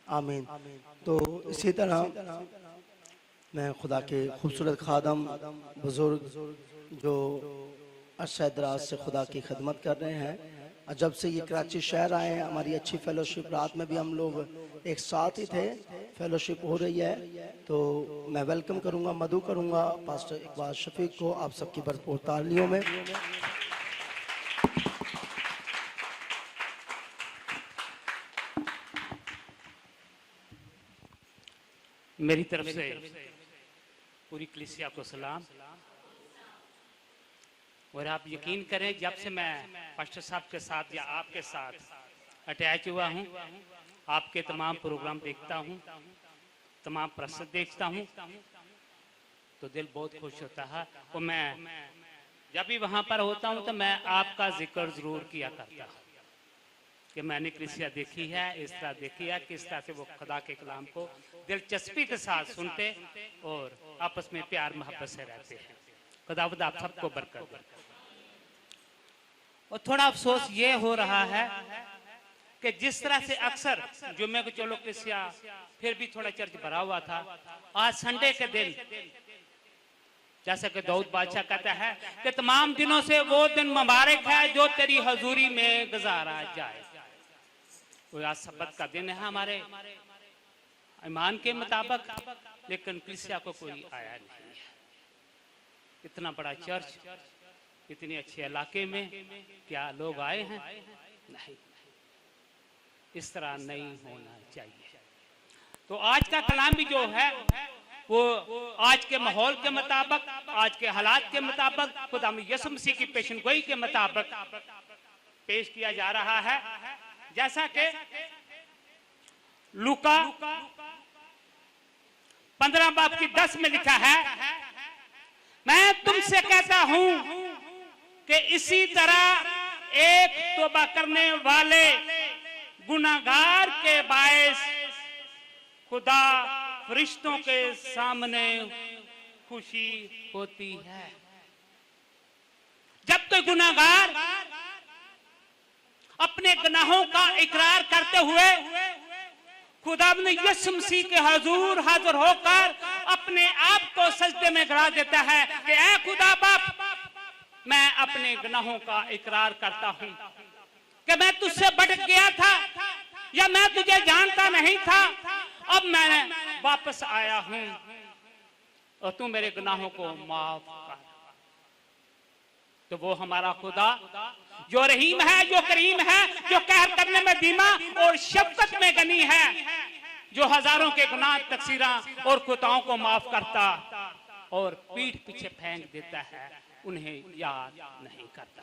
आमीन। तो इसी तरह मैं खुदा के खूबसूरत खादम बुजुर्ग जो अरसा दराज से खुदा की खिदमत कर रहे हैं, जब से ये कराची शहर आए हैं, हमारी अच्छी फेलोशिप, रात में भी हम लोग एक साथ ही थे, फेलोशिप हो रही है। तो मैं वेलकम करूंगा, मदू करूंगा पास्टर इकबाल शफीक को, आप सबकी भरपूर तालियों में। मेरी तरफ से पूरी कलीसिया को सलाम। और आप यकीन करें, जब से मैं पास्टर साहब के साथ या आपके साथ अटैच हुआ हूं, आपके तमाम प्रोग्राम देखता हूं, तमाम प्रस्तुत देखता हूं, तो दिल बहुत खुश होता है। और मैं जब भी वहां पर होता हूं तो मैं आपका जिक्र जरूर किया करता हूं कि मैंने कलीसिया देखी है, इस तरह देखी है, किस तरह से वो खुदा के कलाम को दिलचस्पी के साथ सुनते और आपस में प्यार मोहब्बत से रहते हैं। खुदावंद आप सबको बरकत दे। और थोड़ा अफसोस ये हो रहा है कि जिस तरह से अक्सर जुम्मे को चलो कलीसिया फिर भी थोड़ा चर्च भरा हुआ था, आज संडे के दिन जैसा कि दाऊद बादशाह कहता है कि तमाम दिनों से वो दिन मुबारक है जो तेरी हजूरी में गुजारा जाए। आज सब्बत का दिन है हमारे ईमान के मुताबिक, लेकिन कलीसिया को कोई आया नहीं है। इतना बड़ा चर्च, इतने अच्छे इलाके में क्या लोग आए हैं? नहीं, इस तरह नहीं होना चाहिए। तो आज का कलाम भी जो है वो आज के माहौल के मुताबिक, आज के हालात के मुताबिक, खुदा यीशु मसीह की पेशनगोई के मुताबिक पेश किया जा रहा है। जैसा कि लूका 15 बाब की 10 में लिखा है, मैं तुमसे कहता हूं कि इसी तरह एक तौबा करने वाले गुनाहगार के बायस खुदा फरिश्तों के सामने खुशी होती है। जब तो गुनाहगार अपने गुनाहों का इकरार करते हुए खुदा ने यीशु मसीह के हुजूर हाजिर होकर अपने आप को सजदे में गिरा देता है कि ऐ खुदा बाप, मैं अपने गुनाहों का इकरार करता हूं कि मैं तुझसे भटक गया था या मैं तुझे जानता नहीं था, अब मैं वापस आया हूं और तू मेरे गुनाहों को माफ कर। तो वो हमारा खुदा जो रहीम है, जो करीम है, जो कहर करने में धीमा और शफकत में गनी है, जो हजारों के गुनाह तकसीरा और खुताओं को माफ करता और पीठ पीछे फेंक देता है, उन्हें याद नहीं करता।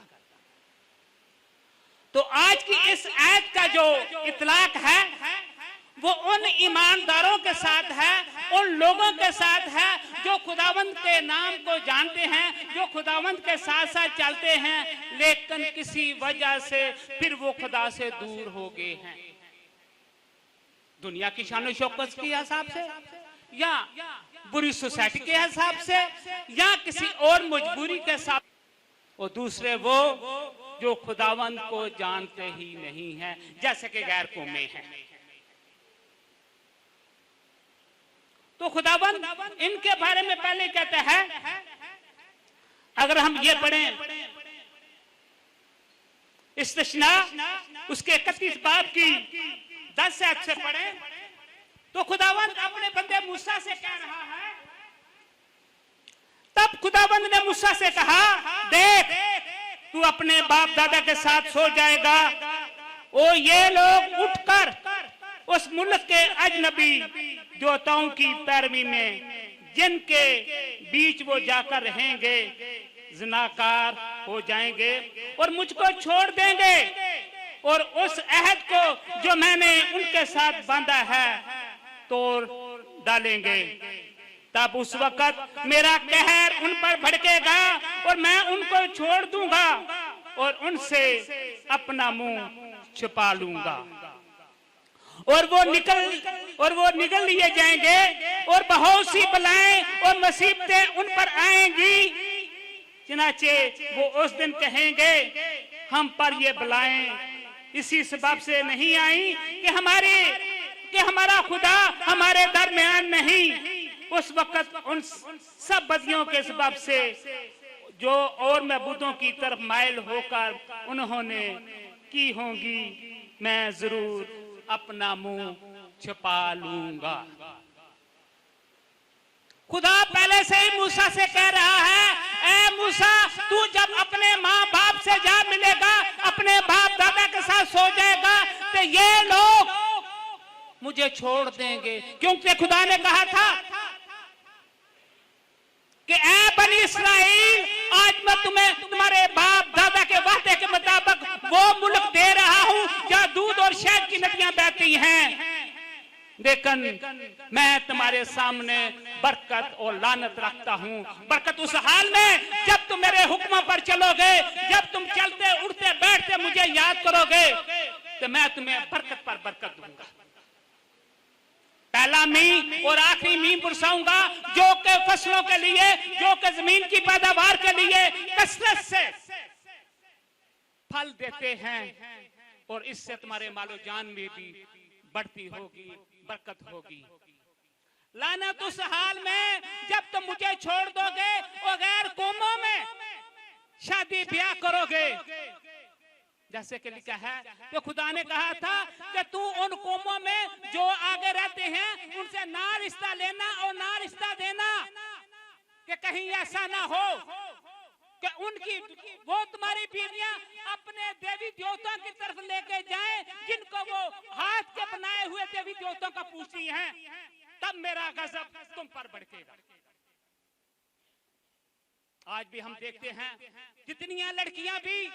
तो आज की इस आयत का जो इतलाक है वो उन ईमानदारों के साथ है, उन लोगों के साथ है जो खुदावंद के नाम को जानते हैं, जो खुदावंद के साथ साथ चलते हैं, लेकिन किसी वजह से फिर वो खुदा से दूर हो गए हैं। दुनिया की शान शौकत के हिसाब से या बुरी सोसाइटी के हिसाब से या किसी और मजबूरी के साथ, और दूसरे वो जो खुदावंद को जानते ही नहीं है, जैसे कि गैर कौमें हैं। तो खुदावंद इनके बारे में पहले कहता है, अगर हम ये पढ़ें इस्तिश्ना उसके 31 बाब की 10 आयत से पढ़ें, तो खुदावंद अपने बंदे मूसा से कह रहा है, तब खुदावंद ने मूसा से कहा, देख तू अपने बाप दादा के साथ सो जाएगा और ये लोग उठकर उस मुल्क के अजनबी देवताओं की पैरवी में जिनके बीच वो जाकर रहेंगे ज़िनाकार हो जाएंगे और मुझको छोड़ देंगे और उस अहद को जो मैंने उनके साथ बांधा है तोड़ डालेंगे। तब उस वक्त मेरा कहर उन पर भड़केगा और मैं उनको छोड़ दूंगा और उनसे अपना मुंह छुपा लूंगा और वो निकल लिए जाएंगे और बहुत सी बलाएं और मुसीबतें उन पर आएंगी। चनाचे वो उस दिन कहेंगे, हम पर ये बलाएं इसी सबब से नहीं आई कि हमारा खुदा हमारे दरमियान नहीं। उस वक्त उन सब बदियों के सबब से जो और महबूदों की तरफ माइल होकर उन्होंने की होंगी, मैं जरूर अपना मुंह छिपा लूंगा। खुदा पहले से ही मूसा से कह रहा है, ए मूसा, तू जब अपने माँ बाप से जा मिलेगा, अपने बाप दादा के साथ सो जाएगा, तो ये लोग मुझे छोड़ देंगे। क्योंकि खुदा ने कहा था कि ए बनी इस्राएल, आज मैं तुम्हें तुम्हारे बाप दादा के वादे के मुताबिक वो मुल्क दे रहा हूं जहां दूध और शहद की नदियां बहती हैं, लेकिन मैं तुम्हारे सामने बरकत और लानत रखता हूं। बरकत उस हाल में जब तुम मेरे हुक्मों पर चलोगे, जब तुम चलते उठते बैठते मुझे याद करोगे, तो मैं तुम्हें बरकत पर बरकत दूंगा। पहला मी और आखिरी मी बरसाऊंगा, जो के फसलों के लिए, जो के जमीन की पैदावार के लिए कसरत से फल देते हैं, और इससे तुम्हारे मालो जान में भी बढ़ती होगी, बरकत होगी। लानत उस हाल में जब तुम मुझे छोड़ दोगे और गैर कौमों में शादी ब्याह करोगे। जैसे कि लिखा है कि खुदा ने कहा था कि तू उन कौमों में जो आगे रहते हैं उनसे ना रिश्ता लेना और ना रिश्ता देना, कि कहीं ऐसा ना हो कि उनकी वो तुम्हारी बीवियां अपने देवी देवताओं की तरफ लेके जाएं, जिनको वो हाथ के बनाए हुए देवी देवताओं का पूजती हैं, तब मेरा गजब तुम पर भड़केगा। आज भी हम देखते हैं जितनी लड़कियां भी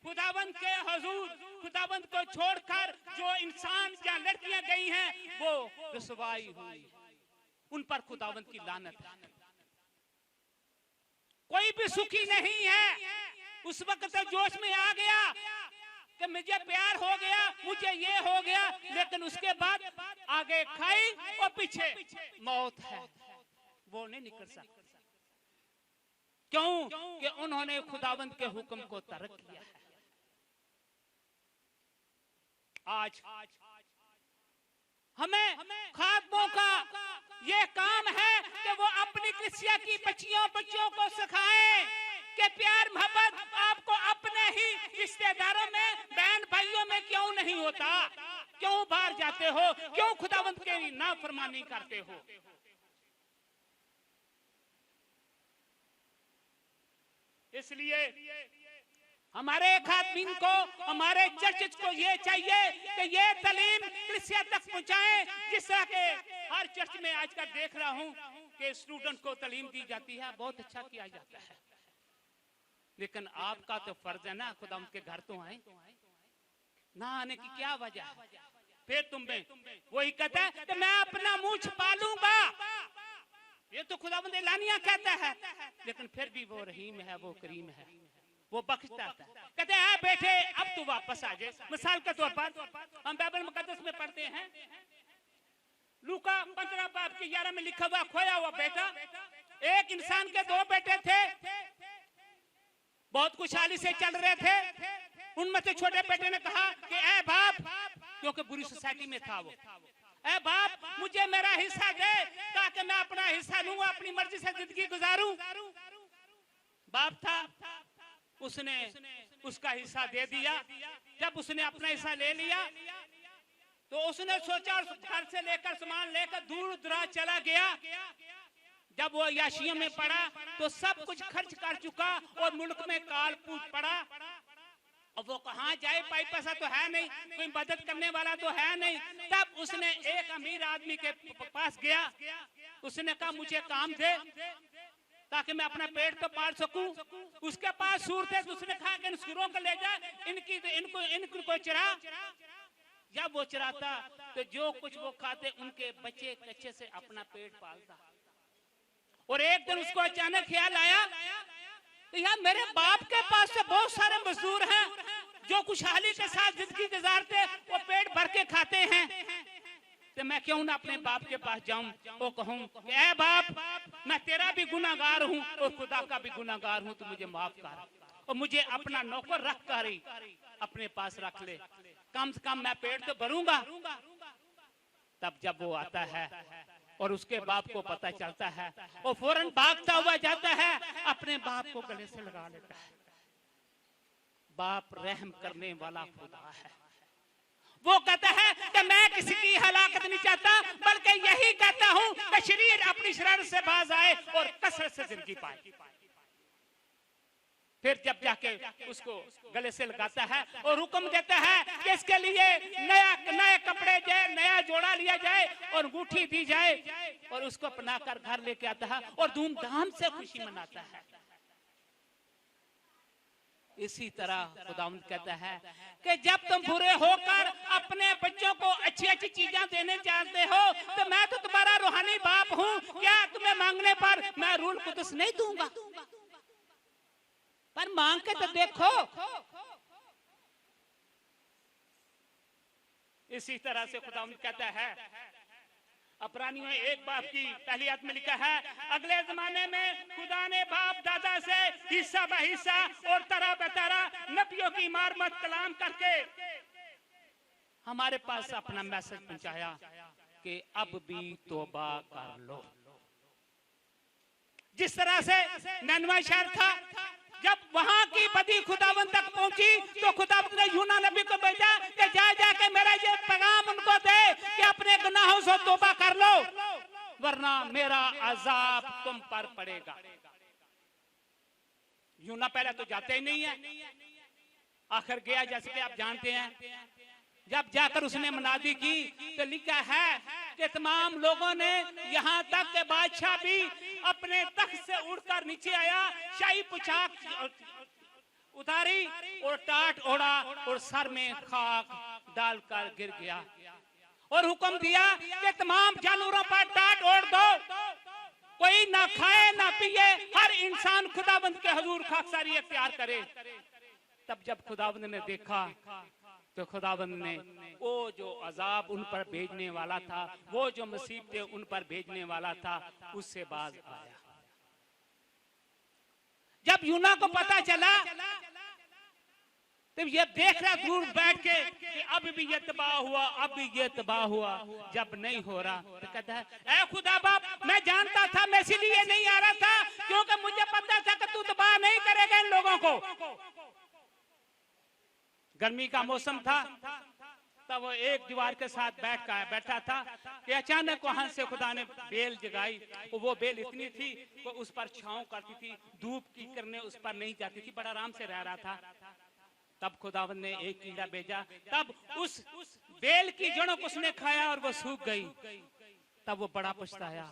खुदावंद के हुजूर, खुदावंद को छोड़कर जो इंसान या लड़कियां गई हैं, वो रुसवाई हुई, उन पर खुदावंद की लानत है। कोई भी सुखी नहीं है। उस वक्त तो जोश में आ गया कि मुझे प्यार हो गया, मुझे ये हो गया, लेकिन उसके बाद आगे खाई और पीछे मौत है, वो नहीं निकल सकता। क्यों? कि उन्होंने खुदावंद के हुक्म को तर्क किया है। आज हमें खातमों का ये काम है कि वो अपनी कलीसिया की बच्चियों को सिखाएं कि प्यार मोहब्बत आपको अपने ही रिश्तेदारों में, बहन भाइयों में क्यों नहीं होता? क्यों बाहर जाते हो? क्यों खुदावंद के नाफरमानी करते हो? इसलिए हमारे खातमीन को, हमारे चर्च को ये चाहिए कि ये तालीम कलीसिया तक पहुंचाएं, जिस तरह के हर चर्च में आजकल देख रहा हूं कि स्टूडेंट को तालीम दी जाती है, बहुत अच्छा किया जाता है, लेकिन आपका तो फर्ज है ना, खुदा के घर तो आए ना, आने की क्या वजह है? फिर तुम्हें वही कहता है कि मैं अपना मुंह छुपा लूंगा, ये तो खुदावंद एलानिया कहता है, लेकिन फिर भी वो रहीम है, वो करीम है, वो बख्शता है। कहते हैं बेटे अब तू वापस आ जाए। मिसाल के तौर पर हम बाइबल मुकद्दस में पढ़ते हैं, लूका 15 बाब की 11 में लिखा हुआ, खोया हुआ बेटा। एक इंसान के दो बेटे थे, बहुत खुशहाली से चल रहे थे। उनमें से छोटे बेटे ने कहा कि ए बाप, क्योंकि बुरी सोसाइटी में था वो, ए बाप मुझे मेरा हिस्सा दे ताकि मैं अपना हिस्सा लूंगा, अपनी मर्जी से जिंदगी गुजारूं। बाप था, उसने उसका हिस्सा दे दिया। जब उसने अपना हिस्सा ले लिया तो उसने सोचा, घर से लेकर सामान लेकर दूर दराज चला गया। जब वो याशियों में पड़ा तो सब कुछ खर्च कर चुका और मुल्क में काल पूछ पड़ा। और वो कहाँ जाए, भाई पैसा तो है नहीं, कोई मदद करने वाला तो है नहीं। तब उसने एक अमीर आदमी के पास गया, उसने कहा मुझे काम दे ताकि मैं अपना पेट तो पाल सकूं। उसके पास सूर थे, तो उसने कहा कि इन सूरों को ले जा, इनको चरा। जब वो चराता तो जो कुछ वो खाते उनके बच्चे कच्चे से अपना पेट पालता। और एक दिन उसको अचानक ख्याल आया तो यार मेरे बाप के पास से बहुत सारे मजदूर हैं जो खुशहाली के साथ जिंदगी गुजारते, वो पेट भर के खाते हैं, तो मैं क्यों ना अपने बाप के पास जाऊं और कहूं कि ए बाप, मैं तेरा भी गुनाहगार हूं और खुदा का भी गुनाहगार हूं, तो मुझे माफ कर। और मुझे अपना नौकर रख कर ही अपने पास रख ले, कम से कम मैं पेट तो भरूंगा। तब जब वो आता है और उसके बाप को पता चलता है, वो फौरन भागता हुआ जाता है, अपने बाप को गले से लगा लेता है। बाप रहम करने वाला खुदा है। वो कहता है कि मैं किसी की हलाकत नहीं चाहता, बल्कि यही कहता हूं कि शरीर अपनी शरारत से बाज आए और कसरत से जिंदगी पाए। फिर जब जाके उसको गले से लगाता है और हुक्म देता है कि इसके लिए नए कपड़े जाए, नया जोड़ा लिया जाए और अंगूठी दी जाए, और उसको अपनाकर घर लेके आता है और धूमधाम से खुशी मनाता है। इसी तरह खुदावंद कहता है कि जब तुम बुरे होकर अपने बच्चों को अच्छी अच्छी चीजें देने चाहते हो, तो मैं तो तुम्हारा रूहानी बाप हूं, क्या तुम्हें मांगने पर मैं रूह कुदस नहीं दूंगा? पर मांग के तो देखो। इसी तरह से खुदावंद कहता है, अब्रानियों 1 बाब की पहली आयत में लिखा है, अगले जमाने में खुदा ने बाप दादा से हिस्सा ब हिस्सा और तरह बेतरा नबियों की मारमत कलाम करके हमारे पास अपना मैसेज पहुंचाया कि अब भी तौबा कर लो। जिस तरह से नैनवा शहर था, जब वहां की बदी खुदावंद तक पहुंची तो खुदावंद ने यूना नबी को भेजा कि जाके मेरा ये पैगाम उनको दे कि अपने गुनाहों से तौबा कर लो, वरना मेरा अजाब तुम पर पड़ेगा। यूना पहले तो जाते ही नहीं है, आखिर गया, जैसे कि आप जानते हैं। जब जाकर उसने मुनादी की तो लिखा है कि तमाम लोगों ने, यहाँ तक के बादशाह भी अपने तख्त से उड़कर नीचे आया, शाही पोशाक उतारी और टाट ओढ़ा और सर में खाक डालकर गिर गया और हुक्म दिया कि तमाम जानवरों पर टाट ओढ़ दो, कोई ना खाए ना पिए, हर इंसान खुदाबंद के हुजूर खाकसारी इख्तियार करे। तब जब खुदाबंद ने देखा तो खुदाबंद ने वो जो अजाब उन पर भेजने वाला था, वो जो मुसीबतें उन पर भेजने वाला था, उससे बाज आया। जब यूना को पता चला तो ये देख रहा दूर बैठ के कि अब भी ये तबाह हुआ, अब भी ये तबाह हुआ। जब नहीं हो रहा तो कहता है, ऐ खुदा बाप, मैं जानता था, मैं इसीलिए नहीं आ रहा था क्योंकि मुझे पता था कि तू तबाह नहीं करेगा इन लोगों को। गर्मी का मौसम था, तब वो एक दीवार के साथ बैठा था कि अचानक वहां से खुदा ने बेल जगाई। वो बेल इतनी थी कि उस पर छांव करती थी, धूप की किरणें उस पर नहीं जाती थी, बड़ा आराम से रह रहा था। तब खुदावंद ने एक कीड़ा भेजा, तब उस बेल की जड़ों को उसने खाया और वो सूख गई। तब वो बड़ा पछताया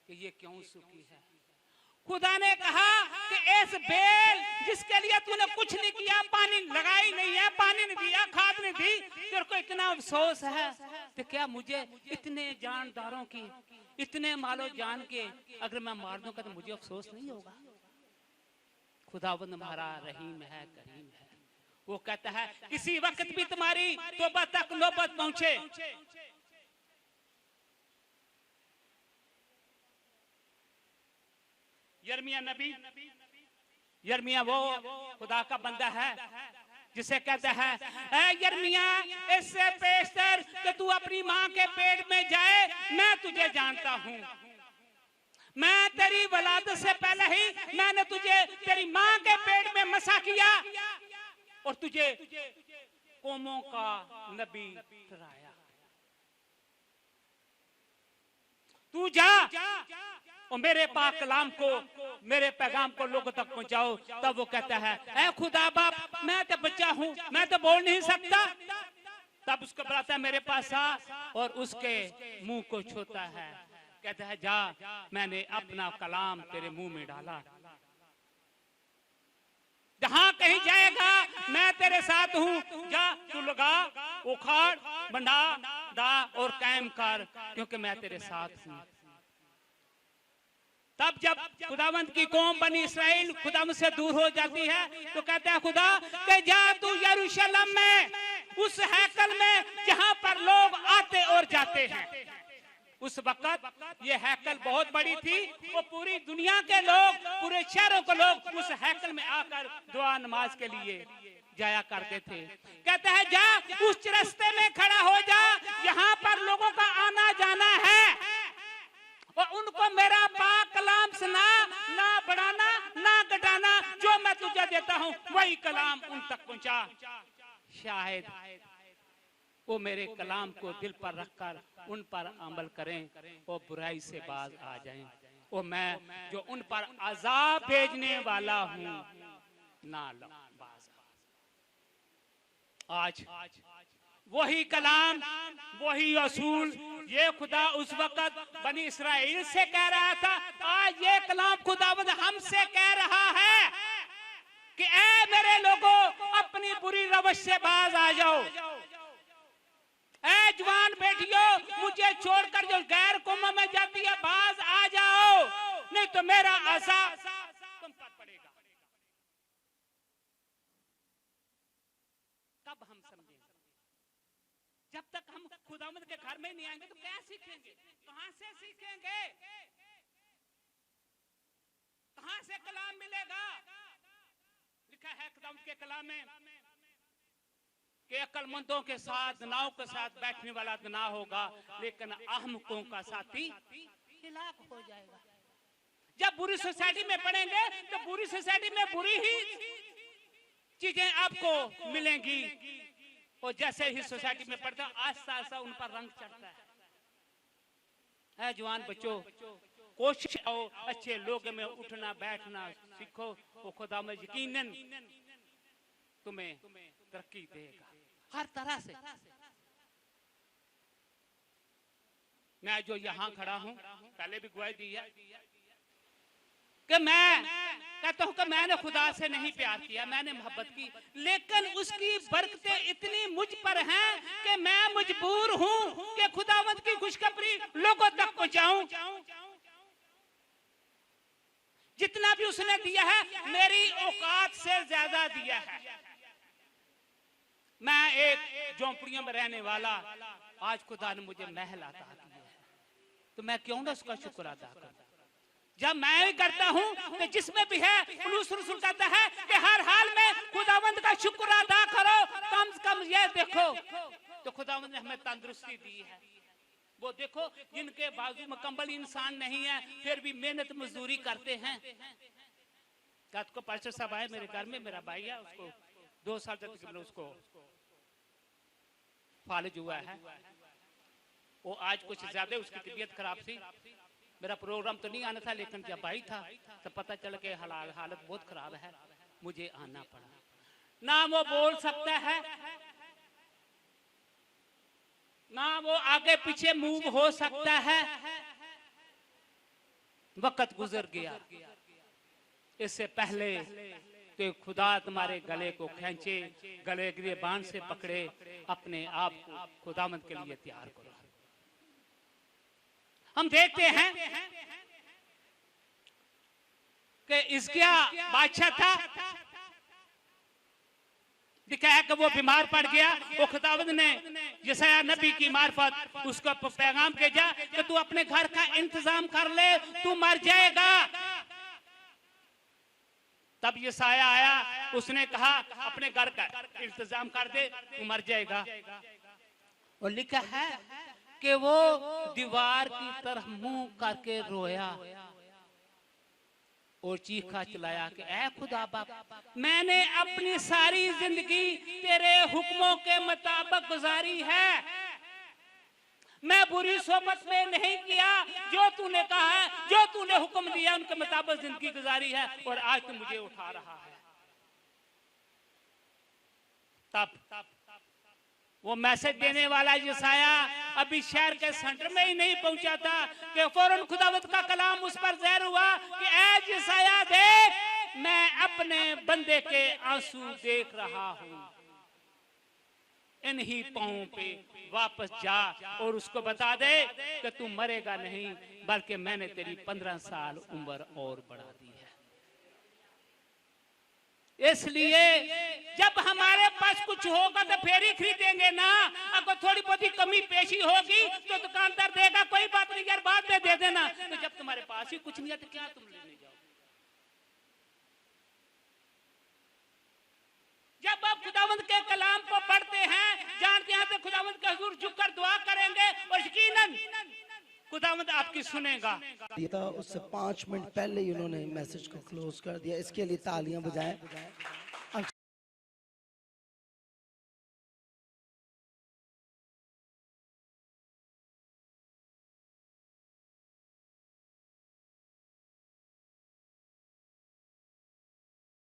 कि ये क्यों सूखी है। खुदा ने कहा कि इस बेल जिसके लिए तूने कुछ नहीं किया, पानी लगाई नहीं है, पानी नहीं दिया, खाद नहीं दी, तेरे को इतना अफसोस है, तो क्या मुझे इतने जानदारों की, इतने मालो जान के अगर मैं मार दूंगा तो मुझे अफसोस नहीं होगा? खुदावंद हमारा रहीम है, करीम है। वो कहता है किसी वक्त भी तुम्हारी तौबा तक नौबत पहुंचे, यर्मिया नबी, यर्मिया वो खुदा का बंदा है जिसे कहता है, ऐ यर्मिया, इससे पेशतर कि तू अपनी माँ के पेट में जाए, मैं तुझे जानता हूँ। मैं तेरी वलादत से पहले ही मैंने तुझे तेरी माँ के पेट में मसा किया और तुझे कौमों का नबी ठहराया। तू जा और मेरे पाक कलाम को, मेरे पैगाम को लोगों तक पहुंचाओ। तब वो कहता है, ऐ खुदा बाप, मैं तो बच्चा हूं, मैं तो बोल नहीं सकता। तब उसको बुलाता है, मेरे पास आ, और उसके मुंह को छूता है। कहता है, जा, मैंने अपना कलाम तेरे मुंह में डाला, जहां कहीं जाएगा मैं तेरे साथ हूं। जा, तू लगा, उखाड़, बंधा दा और कायम कर, क्योंकि मैं तेरे साथ हूं। तब जब खुदावंद की कौम बनी इस्राएल खुदावंद से दूर हो जाती है तो कहता है खुदा कि जा तू यरूशलेम में, उस हैकल में जहां पर लोग आते और जाते हैं, उस वक्त ये हैकल बहुत बड़ी थी, वो पूरी दुनिया के लोग, पूरे शहरों के लोग उस हैकल में आकर दुआ नमाज के लिए जाया करते थे। कहते हैं जा उस रास्ते में खड़ा हो जा, यहाँ पर लोगों का आना जाना है, और उनको मेरा पाक कलाम सुना, ना बढ़ाना ना घटाना, जो मैं तुझे देता हूँ वही कलाम उन तक पहुंचा। शायद वो मेरे कलाम को दिल पर रखकर उन पर अमल करें और बुराई से बाज आ जाएं, और मैं जो उन पर अजाब भेजने वाला हूँ ना बाज। आज वही कलाम, वही असूल, ये खुदा उस वक्त बनी इसराइल से कह रहा था, आज ये कलाम खुदावंद हमसे कह रहा है कि ऐ मेरे लोगों, अपनी बुरी रवश से बाज आ जाओ। ऐ जवान बेटियों, मुझे छोड़कर जो गैर कौम में जाती है, बाज आ जाओ, नहीं तो मेरा अज़ाब तुम पर पड़ेगा। कब हम समझेंगे? जब तक हम खुदावंद के घर में नहीं आएंगे तो क्या सीखेंगे? कहां से सीखेंगे? कहां से कलाम मिलेगा? लिखा है खुदावंद के कलाम में कि अक्लमंदों के साथ, नाव के साथ बैठने वाला तो ना होगा, लेकिन अहमकों का साथी हिलाक हो जाएगा। जब बुरी सोसाइटी में पढ़ेंगे तो बुरी सोसाइटी में बुरी ही चीजें आपको मिलेंगी, और जैसे ही सोसाइटी में पढ़ते हैं आस्ता आस्ता उन पर रंग चढ़ता है। जवान बच्चों, कोशिश करो अच्छे लोग में उठना बैठना सीखो, वो खुदा में यकीनन तुम्हें तरक्की देगा हर तरह से। मैं जो यहाँ खड़ा हूँ, पहले भी गवाही दी है कि मैं कहता हूं कि मैंने खुदा से नहीं प्यार किया, मैंने मोहब्बत की, लेकिन उसकी बरकतें इतनी मुझ पर हैं कि मैं मजबूर हूं कि खुदावंद की खुशखबरी लोगों तक पहुंचाऊं। जितना भी उसने दिया है मेरी औकात से ज्यादा दिया है। मैं एक झोंपड़ियों में रहने वाला, आज खुदा ने मुझे महल अता किया है, तो मैं क्यों ना उसका शुक्र अदा करूं। जब मैं करता हूं तो जिसमें भी है पौलुस रसूल कहता है कि हर हाल में खुदावंद का शुक्र अदा करो। कम से कम ये देखो तो खुदावंद ने हमें तंदुरुस्ती दी है। वो देखो जिनके बाजू में कंबल इंसान नहीं है, फिर भी मेहनत मजदूरी करते हैं। रात को पास्टर साहब आए मेरे घर में, मेरा भाई है, उसको 2 साल तक उसको फालिज हुआ है। वो आज कुछ ज्यादा उसकी तबीयत खराब थी। मेरा प्रोग्राम तो नहीं आना था, लेकिन जब भाई था तो पता चला कि हालत बहुत खराब है, मुझे आना पड़ा। ना वो बोल सकता है, ना वो आगे पीछे मूव हो सकता है। वक्त गुजर गया, इससे पहले कि खुदा तुम्हारे गले को खींचे, गले के बांध से पकड़े, अपने आप को खुदावंद के लिए तैयार करो। हम देखते हैं कि हिजकिय्याह बादशाह था, दिखा है कि वो बीमार पड़ गया। वो खुदावंद ने यशायाह नबी की मार्फत उसको पैगाम भेजा कि तू अपने घर का इंतजाम कर ले, तू मर जाएगा। तब यशायाह आया, उसने कहा अपने घर का इंतजाम कर दे, तू मर जाएगा। और लिखा है कि वो दीवार की तरफ मुंह करके रोया और चीखा चिल्लाया कि ऐ खुदा बाप, मैंने अपनी सारी जिंदगी तेरे हुक्मों के मुताबिक गुजारी है। मैं बुरी सोबत में नहीं किया, जो तूने कहा है, जो तूने हुक्म दिया उनके मुताबिक जिंदगी गुजारी है, और आज तू मुझे उठा रहा है। तब वो मैसेज देने वाला यशायाह अभी शहर के सेंटर में ही नहीं पहुंचा था कि फौरन खुदावंद का कलाम उस पर ज़ाहिर हुआ कि ऐ यशायाह देख, मैं अपने बंदे के आंसू देख रहा हूं, इन्हीं पांवों पे वापस जा और उसको बता दे कि तू मरेगा नहीं, बल्कि मैंने तेरी 15 साल उम्र और बढ़ा दी है। इसलिए जब हमारे पास कुछ होगा तो फिर ही खरीदेंगे ना। को थोड़ी बहुत ही कमी पेशी होगी तो दुकानदार देगा, कोई बात नहीं यार बाद में दे देना। तो जब तुम्हारे पास ही कुछ नहीं है तो क्या तुम लेने जाओ? जब आप खुदावंद के कलाम को पढ़ते हैं, जानते हैं तो खुदावंद के हुजूर झुककर दुआ करेंगे और यकीनन खुदावंद आपकी सुनेगा। ये था उससे 5 मिनट पहले ही उन्होंने मैसेज को क्लोज कर दिया। इसके लिए तालियां बजाएं।